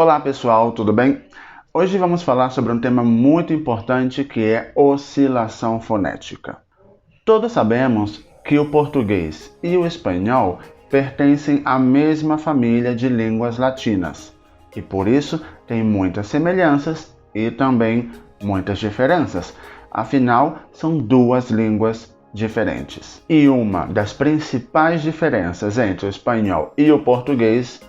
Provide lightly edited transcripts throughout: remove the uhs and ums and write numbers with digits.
Olá pessoal, tudo bem? Hoje vamos falar sobre um tema muito importante que é oscilação fonética. Todos sabemos que o português e o espanhol pertencem à mesma família de línguas latinas e por isso têm muitas semelhanças e também muitas diferenças. Afinal, são duas línguas diferentes. E uma das principais diferenças entre o espanhol e o português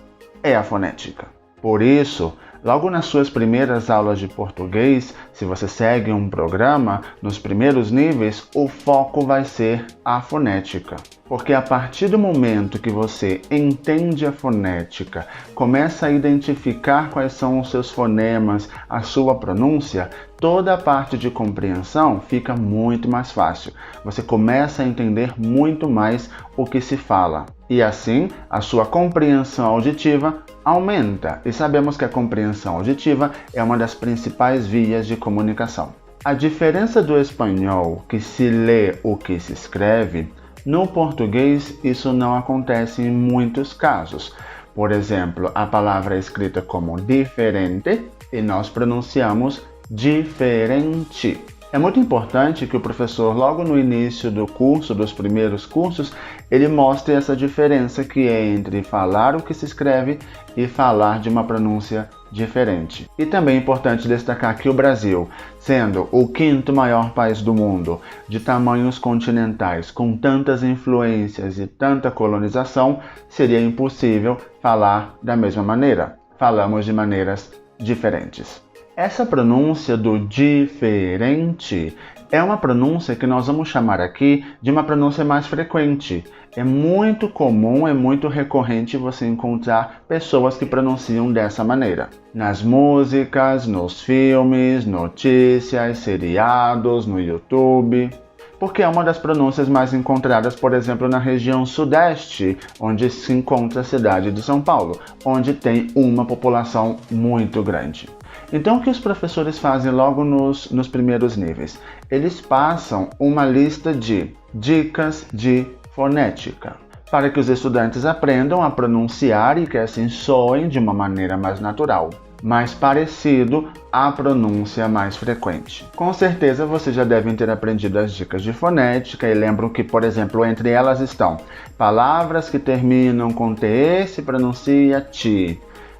é a fonética. Por isso, logo nas suas primeiras aulas de português, se você segue um programa, nos primeiros níveis, o foco vai ser a fonética. Porque a partir do momento que você entende a fonética, começa a identificar quais são os seus fonemas, a sua pronúncia, toda a parte de compreensão fica muito mais fácil. Você começa a entender muito mais o que se fala. E assim, a sua compreensão auditiva aumenta. E sabemos que a compreensão auditiva é uma das principais vias de comunicação. A diferença do espanhol, que se lê o que se escreve, no português isso não acontece em muitos casos. Por exemplo, a palavra é escrita como diferente e nós pronunciamos diferente. É muito importante que o professor, logo no início do curso, dos primeiros cursos, ele mostre essa diferença que é entre falar o que se escreve e falar de uma pronúncia diferente. E também é importante destacar que o Brasil, sendo o quinto maior país do mundo, de tamanhos continentais, com tantas influências e tanta colonização, seria impossível falar da mesma maneira. Falamos de maneiras diferentes. Essa pronúncia do diferente é uma pronúncia que nós vamos chamar aqui de uma pronúncia mais frequente. É muito comum, é muito recorrente você encontrar pessoas que pronunciam dessa maneira. Nas músicas, nos filmes, notícias, seriados, no YouTube. Porque é uma das pronúncias mais encontradas, por exemplo, na região sudeste, onde se encontra a cidade de São Paulo, onde tem uma população muito grande. Então, o que os professores fazem logo nos primeiros níveis? Eles passam uma lista de dicas de fonética, para que os estudantes aprendam a pronunciar e que assim soem de uma maneira mais natural, mais parecido à pronúncia mais frequente. Com certeza vocês já devem ter aprendido as dicas de fonética e lembram que, por exemplo, entre elas estão palavras que terminam com TE se pronuncia ti.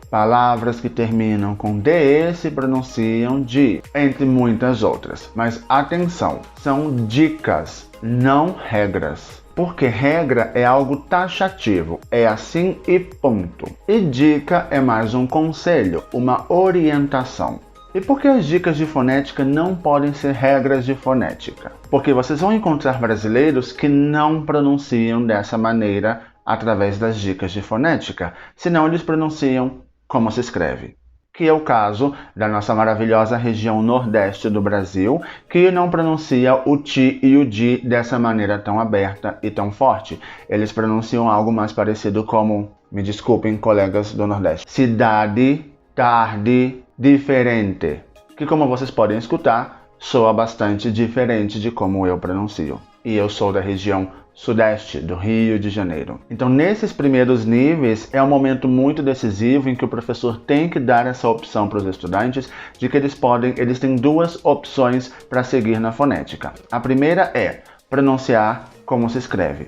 Palavras que terminam com DE se pronunciam DI, entre muitas outras. Mas atenção, são dicas, não regras. Porque regra é algo taxativo, é assim e ponto. E dica é mais um conselho, uma orientação. E por que as dicas de fonética não podem ser regras de fonética? Porque vocês vão encontrar brasileiros que não pronunciam dessa maneira através das dicas de fonética, senão eles pronunciam como se escreve, que é o caso da nossa maravilhosa região nordeste do Brasil, que não pronuncia o ti e o di dessa maneira tão aberta e tão forte. Eles pronunciam algo mais parecido como, me desculpem colegas do Nordeste, cidade, tarde, diferente, que como vocês podem escutar, soa bastante diferente de como eu pronuncio. E eu sou da região sudeste do Rio de Janeiro. Então, nesses primeiros níveis, é um momento muito decisivo em que o professor tem que dar essa opção para os estudantes de que eles têm duas opções para seguir na fonética. A primeira é pronunciar como se escreve.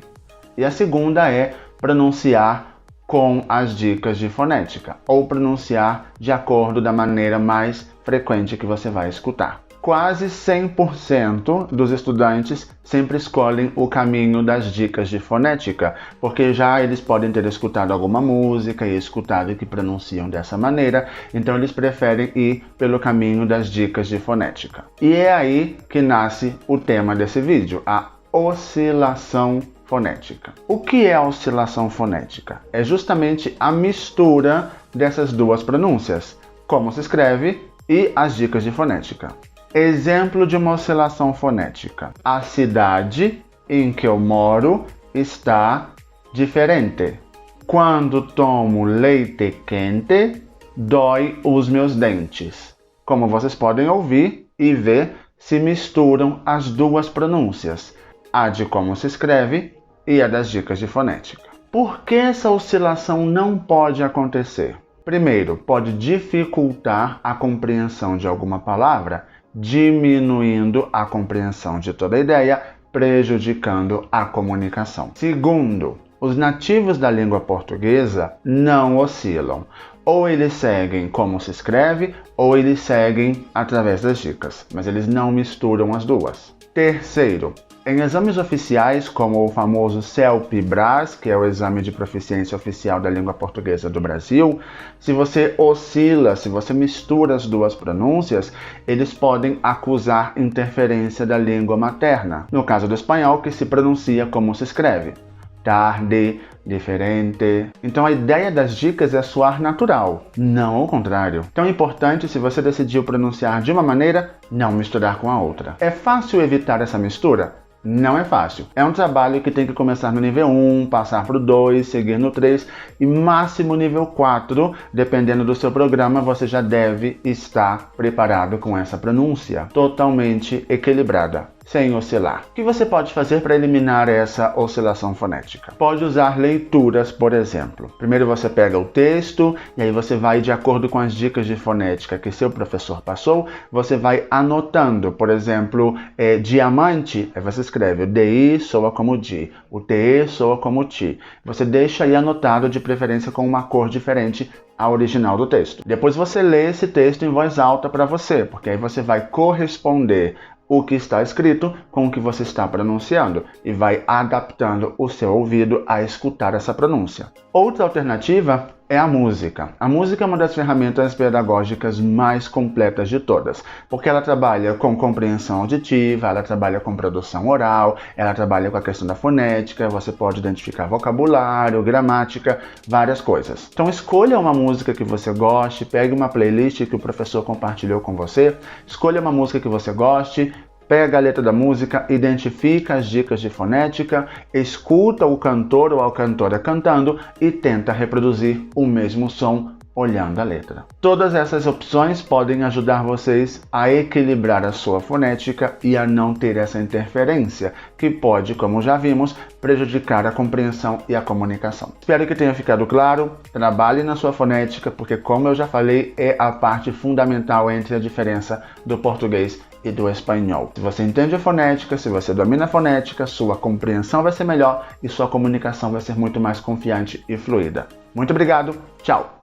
E a segunda é pronunciar com as dicas de fonética, ou pronunciar de acordo da maneira mais frequente que você vai escutar. Quase 100% dos estudantes sempre escolhem o caminho das dicas de fonética, porque já eles podem ter escutado alguma música e escutado que pronunciam dessa maneira, então eles preferem ir pelo caminho das dicas de fonética. E é aí que nasce o tema desse vídeo, a oscilação fonética. O que é a oscilação fonética? É justamente a mistura dessas duas pronúncias, como se escreve e as dicas de fonética. Exemplo de uma oscilação fonética. A cidade em que eu moro está diferente. Quando tomo leite quente, dói os meus dentes. Como vocês podem ouvir e ver, se misturam as duas pronúncias, a de como se escreve e a das dicas de fonética. Por que essa oscilação não pode acontecer? Primeiro, pode dificultar a compreensão de alguma palavra, diminuindo a compreensão de toda a ideia, prejudicando a comunicação. Segundo, os nativos da língua portuguesa não oscilam. Ou eles seguem como se escreve, ou eles seguem através das dicas, mas eles não misturam as duas. Terceiro, em exames oficiais, como o famoso CELP-BRAS, que é o exame de proficiência oficial da língua portuguesa do Brasil, se você oscila, se você mistura as duas pronúncias, eles podem acusar interferência da língua materna. No caso do espanhol, que se pronuncia como se escreve. Tarde, diferente. Então a ideia das dicas é soar natural, não o contrário. Então é importante, se você decidiu pronunciar de uma maneira, não misturar com a outra. É fácil evitar essa mistura? Não é fácil. É um trabalho que tem que começar no nível 1, passar para o 2, seguir no 3 e máximo nível 4, dependendo do seu programa, você já deve estar preparado com essa pronúncia totalmente equilibrada, sem oscilar. O que você pode fazer para eliminar essa oscilação fonética? Pode usar leituras, por exemplo. Primeiro você pega o texto e aí você vai, de acordo com as dicas de fonética que seu professor passou, você vai anotando. Por exemplo, diamante, aí você escreve o DI soa como DI, o TE soa como TI. Você deixa aí anotado, de preferência com uma cor diferente a original do texto. Depois você lê esse texto em voz alta para você, porque aí você vai corresponder o que está escrito com o que você está pronunciando e vai adaptando o seu ouvido a escutar essa pronúncia. Outra alternativa é a música. A música é uma das ferramentas pedagógicas mais completas de todas, porque ela trabalha com compreensão auditiva, ela trabalha com produção oral, ela trabalha com a questão da fonética, você pode identificar vocabulário, gramática, várias coisas. Então escolha uma música que você goste, pegue uma playlist que o professor compartilhou com você, escolha uma música que você goste, pega a letra da música, identifica as dicas de fonética, escuta o cantor ou a cantora cantando e tenta reproduzir o mesmo som olhando a letra. Todas essas opções podem ajudar vocês a equilibrar a sua fonética e a não ter essa interferência, que pode, como já vimos, prejudicar a compreensão e a comunicação. Espero que tenha ficado claro. Trabalhe na sua fonética, porque, como eu já falei, é a parte fundamental entre a diferença do português e do espanhol. Se você entende a fonética, se você domina a fonética, sua compreensão vai ser melhor e sua comunicação vai ser muito mais confiante e fluida. Muito obrigado, tchau!